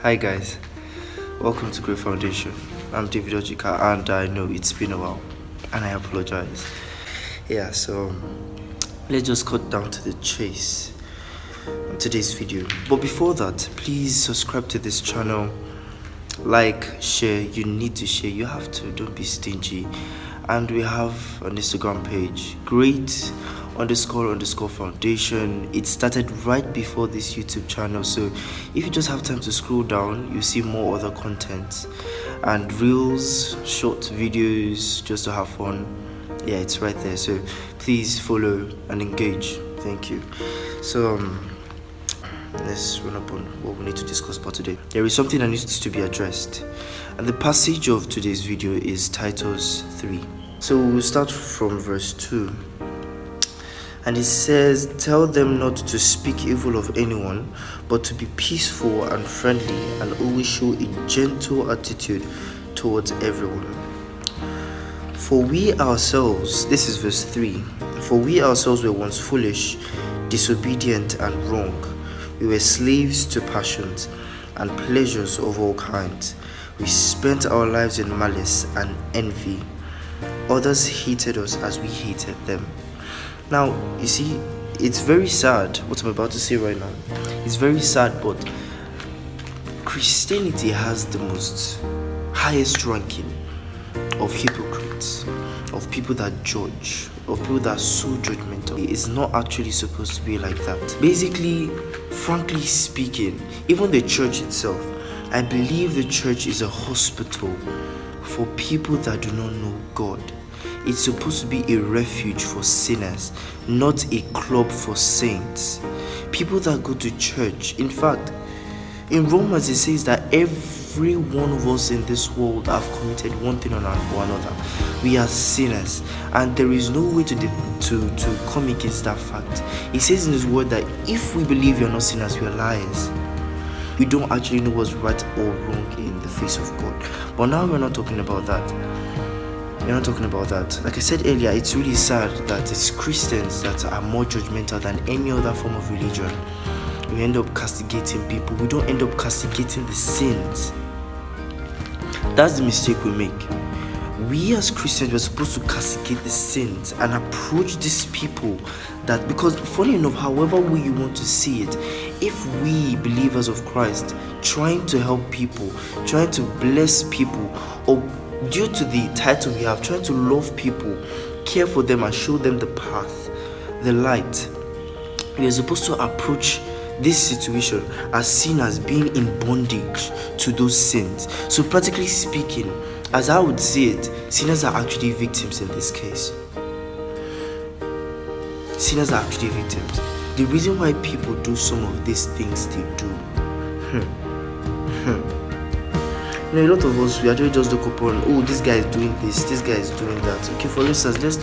Hi guys, welcome to Great Foundation. I'm David Ojika and I know it's been a while and I apologize. So let's just cut down to the chase on today's video. But before that, please subscribe to this channel, like, share. You need to share, you have to, don't be stingy. And we have an Instagram page, great__foundation. It started right before this YouTube channel, so if you just have time to scroll down, you see more other content and reels, short videos just to have fun. It's right there, so please follow and engage. Thank you. So let's run up on what we need to discuss about today. There is something that needs to be addressed, and the passage of today's video is Titus 3. So we'll start from verse 2, and it says, "Tell them not to speak evil of anyone, but to be peaceful and friendly, and always show a gentle attitude towards everyone. For we ourselves," this is verse 3, "for we ourselves were once foolish, disobedient and wrong. We were slaves to passions and pleasures of all kinds. We spent our lives in malice and envy. Others hated us as we hated them." Now, you see, it's very sad what I'm about to say right now. It's very sad, but Christianity has the most highest ranking of hypocrites, of people that judge, of people that are so judgmental. It's not actually supposed to be like that. Basically, frankly speaking, even the church itself, I believe the church is a hospital for people that do not know God. It's supposed to be a refuge for sinners, not a club for saints. People that go to church, in fact, in Romans it says that every one of us in this world have committed one thing or another. We are sinners, and there is no way to come against that fact. It says in his word that if we believe we are not sinners, we are liars. We don't actually know what's right or wrong in the face of God. But now we're not talking about that. We're not talking about that. Like I said earlier, it's really sad that it's Christians that are more judgmental than any other form of religion. We end up castigating people. We don't end up castigating the sins. That's the mistake we make. We as Christians, we're supposed to castigate the sins and approach these people that, because funny enough, however way you want to see it, if we believers of Christ trying to help people, trying to bless people, or due to the title we have, trying to love people, care for them and show them the path, the light, we are supposed to approach this situation as seen as being in bondage to those sins. So practically speaking, as I would say it, sinners are actually victims in this case. Sinners are actually victims. The reason why people do some of these things they do, a lot of us, we actually just look upon, oh, this guy is doing this, this guy is doing that. Okay, for instance, let's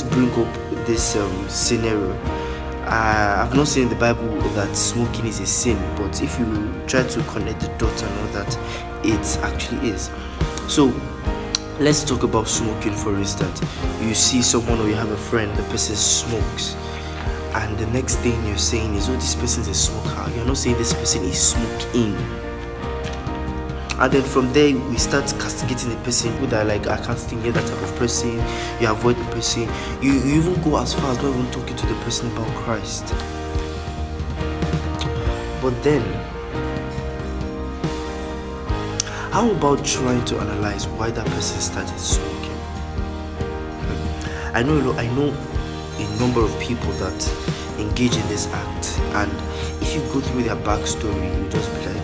bring up this scenario. I've not seen in the Bible that smoking is a sin, but if you try to connect the dots and know that it actually is. So let's talk about smoking. For instance, you see someone or you have a friend, the person smokes, and the next thing you're saying is, oh, this person is a smoker. You're not saying this person is smoking. And then from there, we start castigating the person who that like, I can't stand that type of person. You avoid the person. You even go as far as not even talking to the person about Christ. But then, how about trying to analyze why that person started smoking? I know a number of people that engage in this act, and if you go through their backstory, you just be like,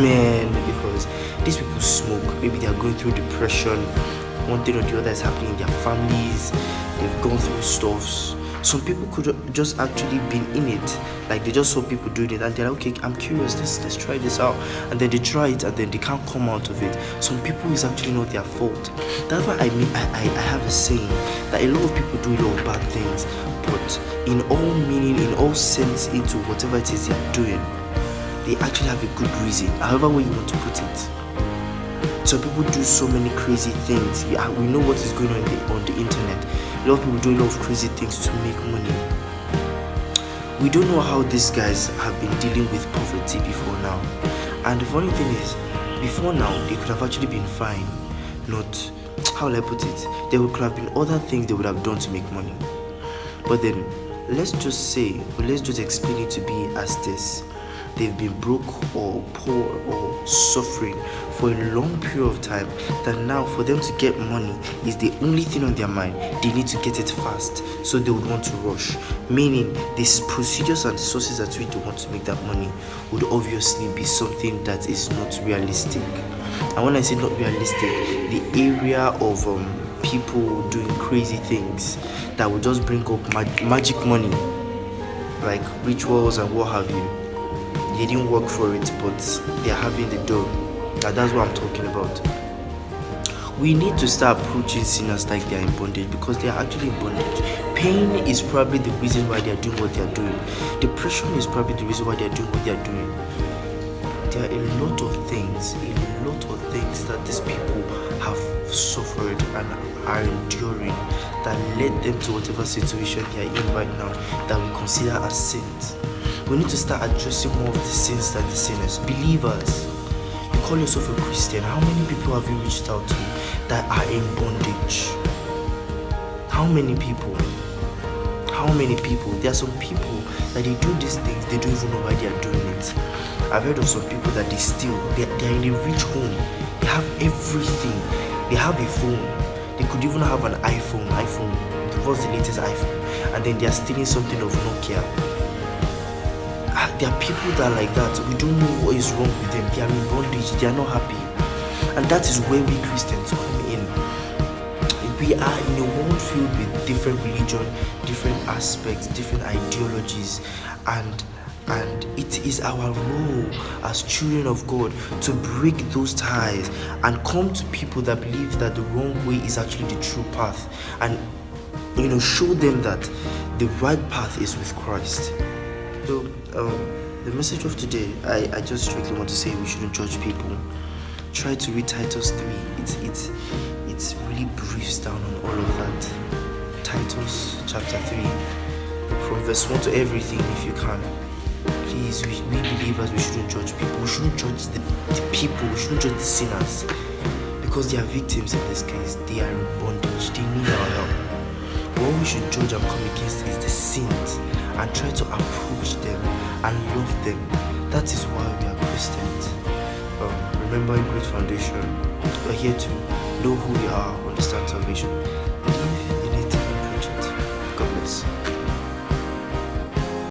man, because these people smoke. Maybe they are going through depression, one thing or the other is happening in their families, they've gone through stuffs. Some people could just actually been in it, like they just saw people doing it and they're like, okay, I'm curious, let's try this out, and then they try it and then they can't come out of it. Some people, is actually not their fault. That's why I have a saying that a lot of people do a lot of bad things, but in all meaning, in all sense, into whatever it is they're doing, they actually have a good reason, however way you want to put it. Some people do so many crazy things. We know what is going on the internet. A lot of people do a lot of crazy things to make money. We don't know how these guys have been dealing with poverty before now. And the funny thing is, before now, they could have actually been fine. Not, how will I put it? There could have been other things they would have done to make money. But then, let's just explain it to be as this. They've been broke or poor or suffering for a long period of time, that now for them to get money is the only thing on their mind. They need to get it fast, so they would want to rush. Meaning, these procedures and sources at which they want to make that money would obviously be something that is not realistic. And when I say not realistic, the area of people doing crazy things that will just bring up magic money, like rituals and what have you. They didn't work for it, but they're having the dough. And that's what I'm talking about. We need to start approaching sinners like they're in bondage, because they are actually in bondage. Pain is probably the reason why they're doing what they're doing. Depression is probably the reason why they're doing what they're doing. There are a lot of things that these people have suffered and are enduring that led them to whatever situation they are in right now that we consider as sins. We need to start addressing more of the sins than the sinners. Believers, you call yourself a Christian. How many people have you reached out to that are in bondage? How many people? How many people? There are some people that they do these things, they don't even know why they are doing it. I've heard of some people that they're in a rich home. They have everything. They have a phone. They could even have an iPhone. What's the latest iPhone? And then they're stealing something of Nokia. There are people that are like that. We don't know what is wrong with them. They are in bondage. They are not happy. And that is where we Christians come in. We are in a world filled with different religion, different aspects, different ideologies, and it is our role as children of God to break those ties and come to people that believe that the wrong way is actually the true path, and show them that the right path is with Christ. So the message of today, I just strictly want to say we shouldn't judge people. Try to read Titus 3. It really briefs down on all of that. Titus chapter 3, from verse 1 to everything, if you can. Please, we believers, we shouldn't judge people. We shouldn't judge the people. We shouldn't judge the sinners, because they are victims in this case. They are in bondage. They need our help. What we should judge and come against is the sins, and try to approach them and love them. That is why we are Christians. Remember, in Great Foundation, we are here to know who we are, understand salvation,